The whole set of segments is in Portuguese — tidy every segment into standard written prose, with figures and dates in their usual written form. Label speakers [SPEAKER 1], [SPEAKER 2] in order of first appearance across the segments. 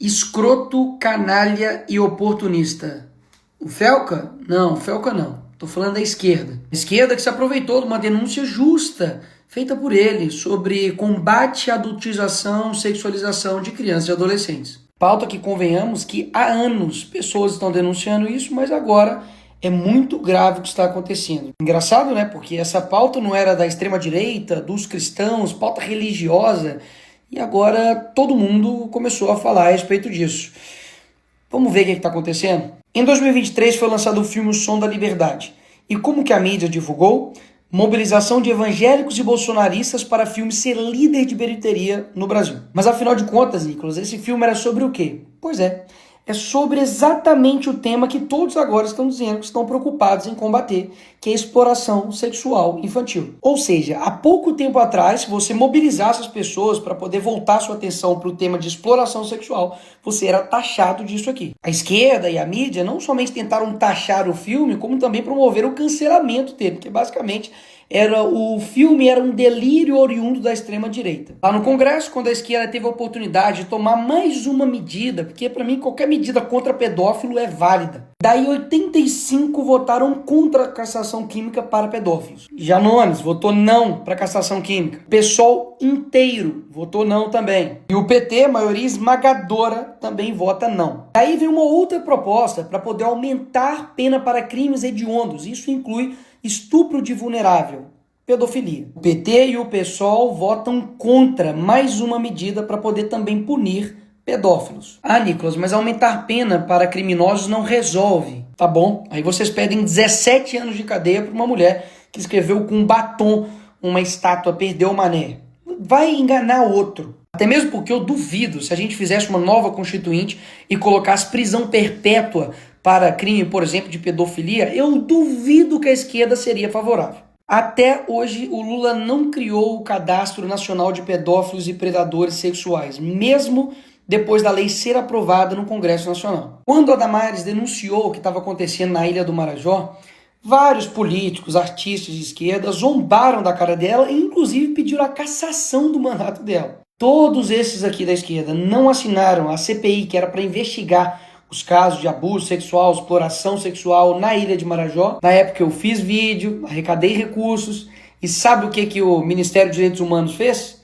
[SPEAKER 1] Escroto, canalha e oportunista. O Felca? Não, o Felca não. Tô falando da esquerda. A esquerda que se aproveitou de uma denúncia justa feita por ele sobre combate à adultização, sexualização de crianças e adolescentes. Pauta que convenhamos que há anos pessoas estão denunciando isso, mas agora é muito grave o que está acontecendo. Engraçado, né? Porque essa pauta não era da extrema-direita, dos cristãos, pauta religiosa, e agora todo mundo começou a falar a respeito disso. Vamos ver o que está acontecendo? Em 2023 foi lançado o filme O Som da Liberdade. E como que a mídia divulgou? Mobilização de evangélicos e bolsonaristas para filme ser líder de bilheteria no Brasil. Mas afinal de contas, Nicolas, esse filme era sobre o quê? Pois é sobre exatamente o tema que todos agora estão dizendo que estão preocupados em combater, que é a exploração sexual infantil. Ou seja, há pouco tempo atrás, se você mobilizasse as pessoas para poder voltar sua atenção para o tema de exploração sexual, você era taxado disso aqui. A esquerda e a mídia não somente tentaram taxar o filme, como também promoveram o cancelamento dele, porque basicamente o filme era um delírio oriundo da extrema-direita. Lá no Congresso, quando a esquerda teve a oportunidade de tomar mais uma medida, porque para mim qualquer medida contra pedófilo é válida. Daí 85 votaram contra a castração química para pedófilos. Janones votou não para a castração química. O PSOL inteiro votou não também. E o PT, maioria esmagadora, também vota não. Daí vem uma outra proposta para poder aumentar pena para crimes hediondos. Isso inclui estupro de vulnerável, pedofilia. O PT e o PSOL votam contra mais uma medida para poder também punir pedófilos. Ah, Nicolas, mas aumentar pena para criminosos não resolve. Tá bom, aí vocês pedem 17 anos de cadeia para uma mulher que escreveu com um batom uma estátua Perdeu o Mané. Vai enganar outro. Até mesmo porque eu duvido, se a gente fizesse uma nova constituinte e colocasse prisão perpétua para crime, por exemplo, de pedofilia, eu duvido que a esquerda seria favorável. Até hoje, o Lula não criou o Cadastro Nacional de Pedófilos e Predadores Sexuais, mesmo depois da lei ser aprovada no Congresso Nacional. Quando a Damares denunciou o que estava acontecendo na Ilha do Marajó, vários políticos, artistas de esquerda zombaram da cara dela e inclusive pediram a cassação do mandato dela. Todos esses aqui da esquerda não assinaram a CPI, que era para investigar os casos de abuso sexual, exploração sexual na Ilha de Marajó. Na época eu fiz vídeo, arrecadei recursos, e sabe o que o Ministério dos Direitos Humanos fez?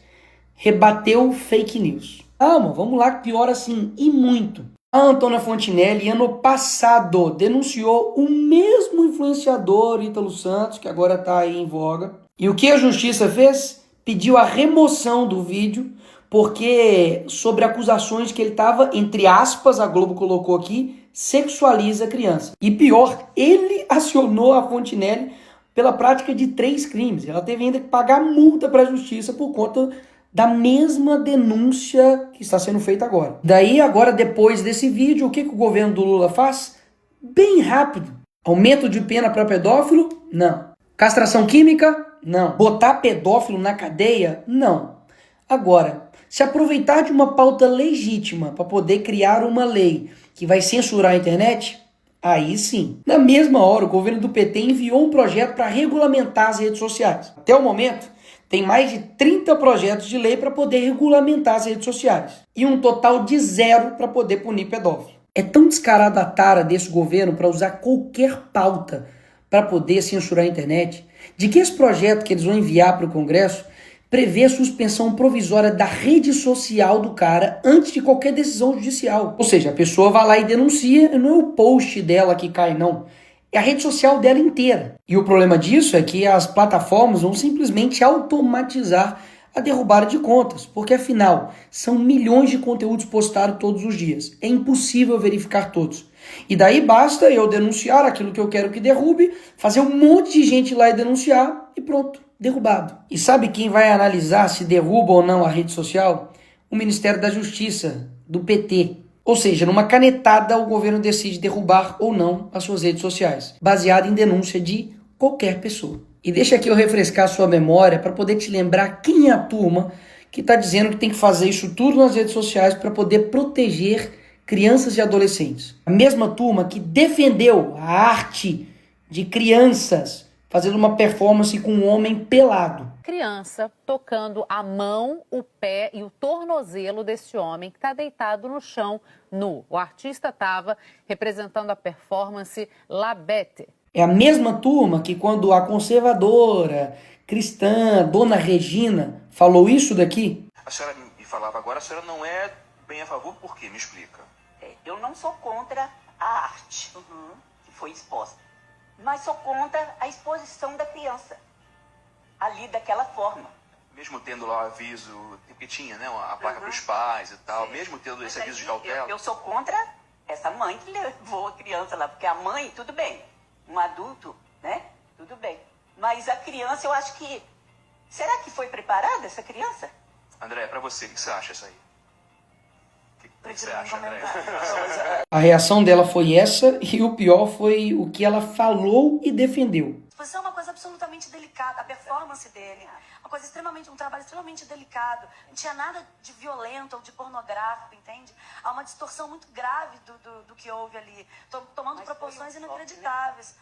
[SPEAKER 1] Rebateu fake news. Calma, vamos lá, que pior assim, e muito. A Antônia Fontinelli, ano passado, denunciou o mesmo influenciador Ítalo Santos, que agora está aí em voga. E o que a justiça fez? Pediu a remoção do vídeo, porque sobre acusações que ele estava, entre aspas, a Globo colocou aqui, sexualiza a criança. E pior, ele acionou a Fontinelli pela prática de 3 crimes. Ela teve ainda que pagar multa para a justiça por conta da mesma denúncia que está sendo feita agora. Daí, agora, depois desse vídeo, o que o governo do Lula faz? Bem rápido. Aumento de pena para pedófilo? Não. Castração química? Não. Botar pedófilo na cadeia? Não. Agora, se aproveitar de uma pauta legítima para poder criar uma lei que vai censurar a internet, aí sim. Na mesma hora, o governo do PT enviou um projeto para regulamentar as redes sociais. Até o momento, tem mais de 30 projetos de lei para poder regulamentar as redes sociais. E um total de 0 para poder punir pedófilo. É tão descarada a tara desse governo para usar qualquer pauta para poder censurar a internet, de que esse projeto que eles vão enviar para o Congresso prevê a suspensão provisória da rede social do cara antes de qualquer decisão judicial. Ou seja, a pessoa vai lá e denuncia, e não é o post dela que cai, não. É a rede social dela inteira. E o problema disso é que as plataformas vão simplesmente automatizar a derrubada de contas, porque afinal, são milhões de conteúdos postados todos os dias. É impossível verificar todos. E daí basta eu denunciar aquilo que eu quero que derrube, fazer um monte de gente ir lá e denunciar e pronto, derrubado. E sabe quem vai analisar se derruba ou não a rede social? O Ministério da Justiça, do PT. Ou seja, numa canetada o governo decide derrubar ou não as suas redes sociais, baseado em denúncia de qualquer pessoa. E deixa aqui eu refrescar a sua memória para poder te lembrar quem é a turma que está dizendo que tem que fazer isso tudo nas redes sociais para poder proteger crianças e adolescentes. A mesma turma que defendeu a arte de crianças fazendo uma performance com um homem pelado.
[SPEAKER 2] Criança tocando a mão, o pé e o tornozelo desse homem que está deitado no chão nu. O artista estava representando a performance La Bête.
[SPEAKER 1] É a mesma turma que quando a conservadora, cristã, Dona Regina falou isso daqui.
[SPEAKER 3] A senhora me falava agora, a senhora não é bem a favor, por quê? Me explica.
[SPEAKER 4] Eu não sou contra a arte que foi exposta, mas sou contra a exposição da criança ali daquela forma.
[SPEAKER 3] Mesmo tendo lá o aviso, porque tinha, né, a placa para os pais e tal, mesmo tendo esse aviso de cautela.
[SPEAKER 4] Eu sou contra essa mãe que levou a criança lá, porque a mãe, tudo bem, um adulto, né, tudo bem. Mas a criança, eu acho que... Será que foi preparada essa criança?
[SPEAKER 3] André, para você, o que você acha isso aí? O que você acha, André?
[SPEAKER 1] A reação dela foi essa e o pior foi o que ela falou e defendeu.
[SPEAKER 5] A exposição é uma coisa absolutamente delicada, a performance dele, um trabalho extremamente delicado. Não tinha nada de violento ou de pornográfico, entende? Há uma distorção muito grave do que houve ali, tomando proporções inacreditáveis.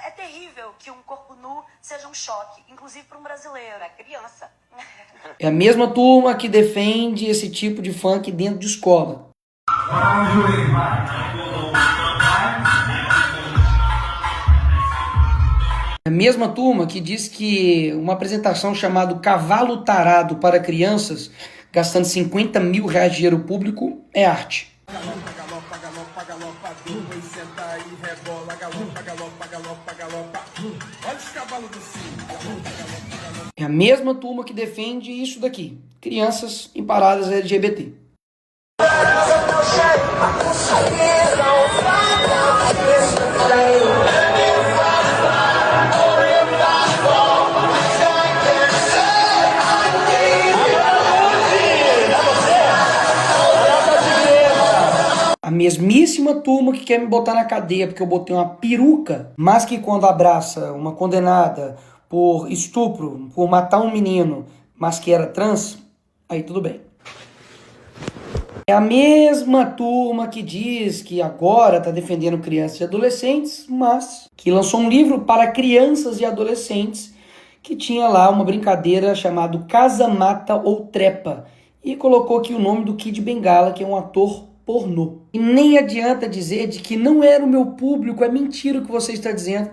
[SPEAKER 5] É terrível que um corpo nu seja um choque, inclusive para um brasileiro.
[SPEAKER 4] Para criança.
[SPEAKER 1] É a mesma turma que defende esse tipo de funk dentro de escola. É a mesma turma que diz que uma apresentação chamada Cavalo Tarado para crianças, gastando 50 mil reais de dinheiro público, é arte. É a mesma turma que defende isso daqui, crianças em paradas LGBT. A mesmíssima turma que quer me botar na cadeia porque eu botei uma peruca, mas que quando abraça uma condenada por estupro, por matar um menino, mas que era trans, aí tudo bem. É a mesma turma que diz que agora está defendendo crianças e adolescentes, mas que lançou um livro para crianças e adolescentes que tinha lá uma brincadeira chamada Casa, Mata ou Trepa e colocou aqui o nome do Kid Bengala, que é um ator pornô. E nem adianta dizer de que não era o meu público, é mentira o que você está dizendo,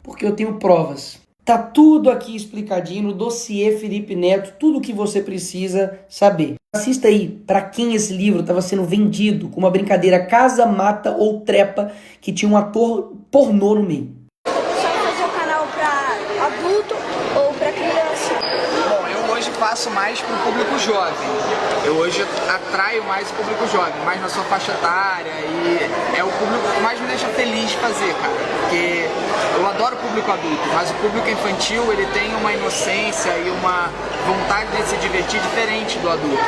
[SPEAKER 1] porque eu tenho provas. Tá tudo aqui explicadinho no dossiê Felipe Neto, tudo o que você precisa saber. Assista aí para quem esse livro estava sendo vendido com uma brincadeira Casa, Mata ou Trepa que tinha um ator pornô no meio.
[SPEAKER 6] Só fazer o canal para adulto ou para criança?
[SPEAKER 7] Bom, eu hoje faço mais para o público jovem. Eu hoje atraio mais o público jovem, mais na sua faixa etária, e é o público que mais me deixa feliz de fazer, cara. Porque eu adoro o público adulto, mas o público infantil, ele tem uma inocência e uma vontade de se divertir diferente do adulto.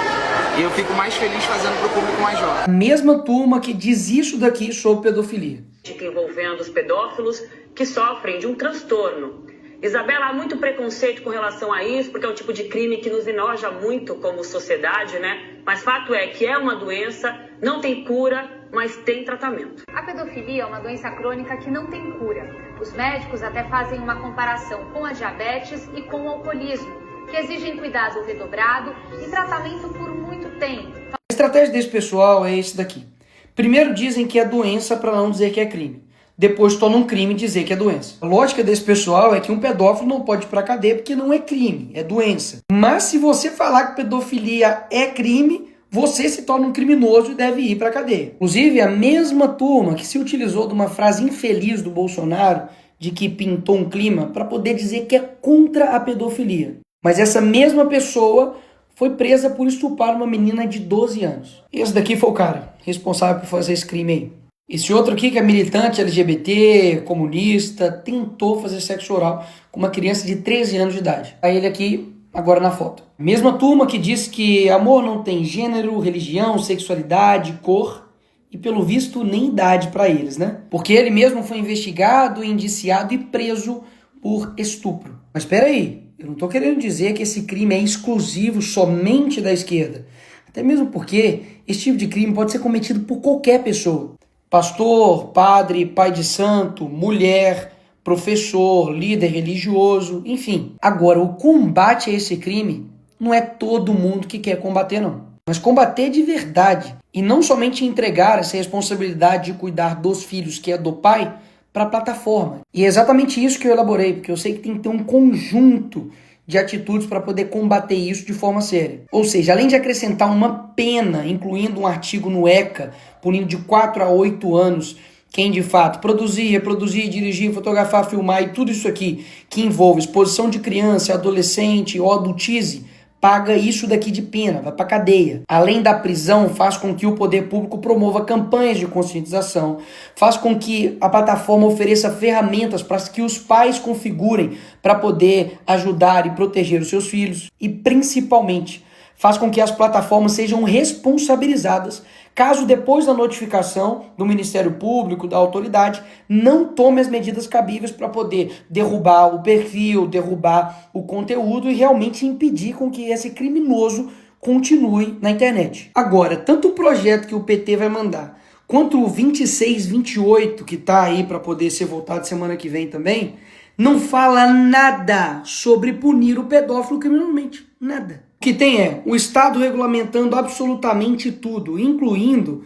[SPEAKER 7] E eu fico mais feliz fazendo para o público mais jovem.
[SPEAKER 1] A mesma turma que diz isso daqui sobre pedofilia.
[SPEAKER 8] Envolvendo os pedófilos que sofrem de um transtorno. Isabela, há muito preconceito com relação a isso, porque é um tipo de crime que nos enoja muito como sociedade, né? Mas fato é que é uma doença, não tem cura, mas tem tratamento.
[SPEAKER 9] A pedofilia é uma doença crônica que não tem cura. Os médicos até fazem uma comparação com a diabetes e com o alcoolismo, que exigem cuidado redobrado e tratamento por muito tempo.
[SPEAKER 1] A estratégia desse pessoal é esse daqui. Primeiro dizem que é doença para não dizer que é crime. Depois torna um crime dizer que é doença. A lógica desse pessoal é que um pedófilo não pode ir para cadeia porque não é crime, é doença. Mas se você falar que pedofilia é crime, você se torna um criminoso e deve ir para cadeia. Inclusive, a mesma turma que se utilizou de uma frase infeliz do Bolsonaro, de que pintou um clima, para poder dizer que é contra a pedofilia. Mas essa mesma pessoa foi presa por estuprar uma menina de 12 anos. Esse daqui foi o cara responsável por fazer esse crime aí. Esse outro aqui, que é militante LGBT, comunista, tentou fazer sexo oral com uma criança de 13 anos de idade. Aí ele aqui, agora na foto. Mesma turma que diz que amor não tem gênero, religião, sexualidade, cor e, pelo visto, nem idade para eles, né? Porque ele mesmo foi investigado, indiciado e preso por estupro. Mas espera aí, eu não estou querendo dizer que esse crime é exclusivo somente da esquerda. Até mesmo porque esse tipo de crime pode ser cometido por qualquer pessoa. Pastor, padre, pai de santo, mulher, professor, líder religioso, enfim. Agora, o combate a esse crime não é todo mundo que quer combater, não. Mas combater de verdade e não somente entregar essa responsabilidade de cuidar dos filhos, que é do pai, para a plataforma. E é exatamente isso que eu elaborei, porque eu sei que tem que ter um conjunto de atitudes para poder combater isso de forma séria. Ou seja, além de acrescentar uma pena, incluindo um artigo no ECA, punindo de 4 a 8 anos quem de fato produzir, reproduzir, dirigir, fotografar, filmar e tudo isso aqui que envolve exposição de criança, adolescente ou adultize, paga isso daqui de pena, vai para cadeia. Além da prisão, faz com que o poder público promova campanhas de conscientização, faz com que a plataforma ofereça ferramentas para que os pais configurem para poder ajudar e proteger os seus filhos e, principalmente, faz com que as plataformas sejam responsabilizadas caso depois da notificação do Ministério Público, da autoridade, não tome as medidas cabíveis para poder derrubar o perfil, derrubar o conteúdo e realmente impedir com que esse criminoso continue na internet. Agora, tanto o projeto que o PT vai mandar, quanto o 2628, que está aí para poder ser votado semana que vem também, não fala nada sobre punir o pedófilo criminalmente. Nada. O que tem é o Estado regulamentando absolutamente tudo, incluindo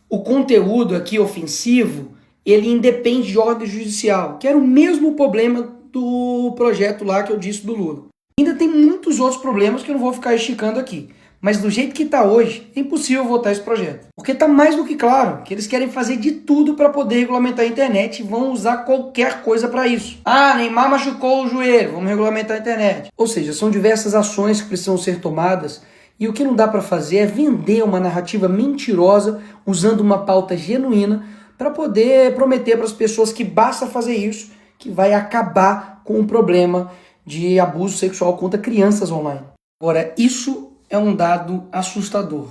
[SPEAKER 1] o conteúdo aqui ofensivo, ele independe de ordem judicial, que era o mesmo problema do projeto lá que eu disse do Lula. Ainda tem muitos outros problemas que eu não vou ficar esticando aqui. Mas do jeito que está hoje, é impossível votar esse projeto. Porque está mais do que claro que eles querem fazer de tudo para poder regulamentar a internet e vão usar qualquer coisa para isso. Ah, Neymar machucou o joelho, vamos regulamentar a internet. Ou seja, são diversas ações que precisam ser tomadas e o que não dá para fazer é vender uma narrativa mentirosa usando uma pauta genuína para poder prometer para as pessoas que basta fazer isso, que vai acabar com o problema de abuso sexual contra crianças online. Agora, isso é um dado assustador.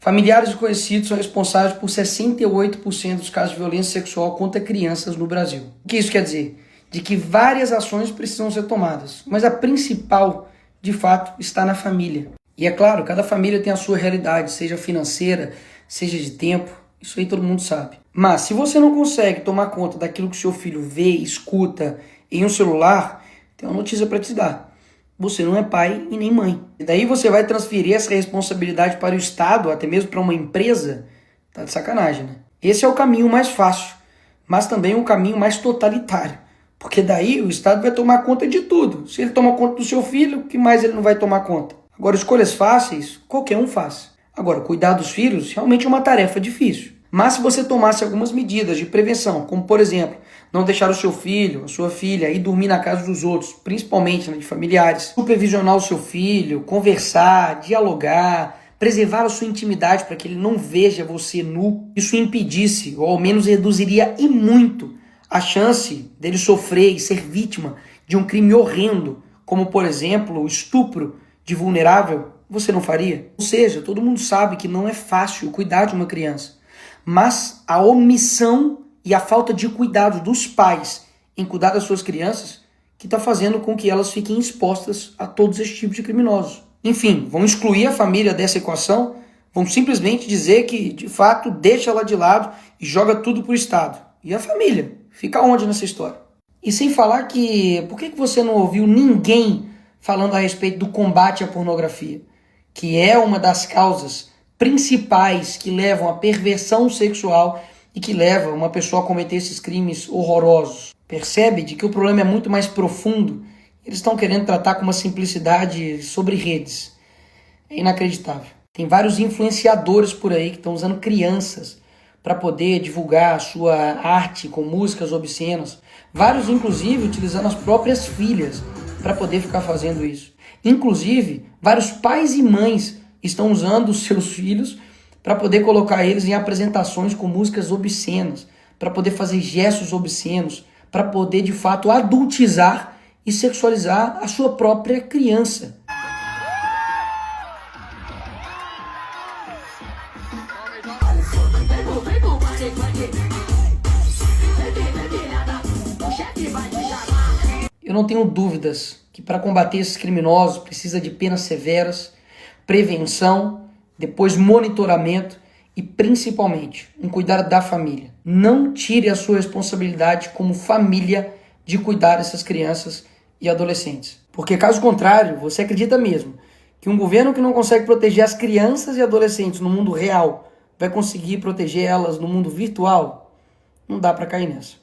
[SPEAKER 1] Familiares e conhecidos são responsáveis por 68% dos casos de violência sexual contra crianças no Brasil. O que isso quer dizer? De que várias ações precisam ser tomadas, mas a principal, de fato, está na família. E é claro, cada família tem a sua realidade, seja financeira, seja de tempo, isso aí todo mundo sabe. Mas se você não consegue tomar conta daquilo que seu filho vê, escuta em um celular, tem uma notícia para te dar. Você não é pai e nem mãe. E daí você vai transferir essa responsabilidade para o Estado, até mesmo para uma empresa? Tá de sacanagem, né? Esse é o caminho mais fácil, mas também o caminho mais totalitário. Porque daí o Estado vai tomar conta de tudo. Se ele toma conta do seu filho, o que mais ele não vai tomar conta? Agora, escolhas fáceis, qualquer um faz. Agora, cuidar dos filhos realmente é uma tarefa difícil. Mas se você tomasse algumas medidas de prevenção, como por exemplo, não deixar o seu filho, a sua filha ir dormir na casa dos outros, principalmente de familiares, supervisionar o seu filho, conversar, dialogar, preservar a sua intimidade para que ele não veja você nu, isso impedisse, ou ao menos reduziria e muito, a chance dele sofrer e ser vítima de um crime horrendo, como por exemplo o estupro de vulnerável, você não faria? Ou seja, todo mundo sabe que não é fácil cuidar de uma criança. Mas a omissão e a falta de cuidado dos pais em cuidar das suas crianças que está fazendo com que elas fiquem expostas a todos esses tipos de criminosos. Enfim, vão excluir a família dessa equação, vão simplesmente dizer que, de fato, deixa ela de lado e joga tudo para o Estado. E a família? Fica onde nessa história? E sem falar que, por que você não ouviu ninguém falando a respeito do combate à pornografia? Que é uma das causas principais que levam à perversão sexual e que levam uma pessoa a cometer esses crimes horrorosos. Percebe de que o problema é muito mais profundo. Eles estão querendo tratar com uma simplicidade sobre redes. É inacreditável. Tem vários influenciadores por aí que estão usando crianças para poder divulgar a sua arte com músicas obscenas. Vários, inclusive, utilizando as próprias filhas para poder ficar fazendo isso. Inclusive, vários pais e mães estão usando os seus filhos para poder colocar eles em apresentações com músicas obscenas, para poder fazer gestos obscenos, para poder, de fato, adultizar e sexualizar a sua própria criança. Eu não tenho dúvidas que para combater esses criminosos precisa de penas severas, prevenção, depois monitoramento e principalmente um cuidado da família. Não tire a sua responsabilidade como família de cuidar dessas crianças e adolescentes. Porque caso contrário, você acredita mesmo que um governo que não consegue proteger as crianças e adolescentes no mundo real vai conseguir proteger elas no mundo virtual? Não dá para cair nessa.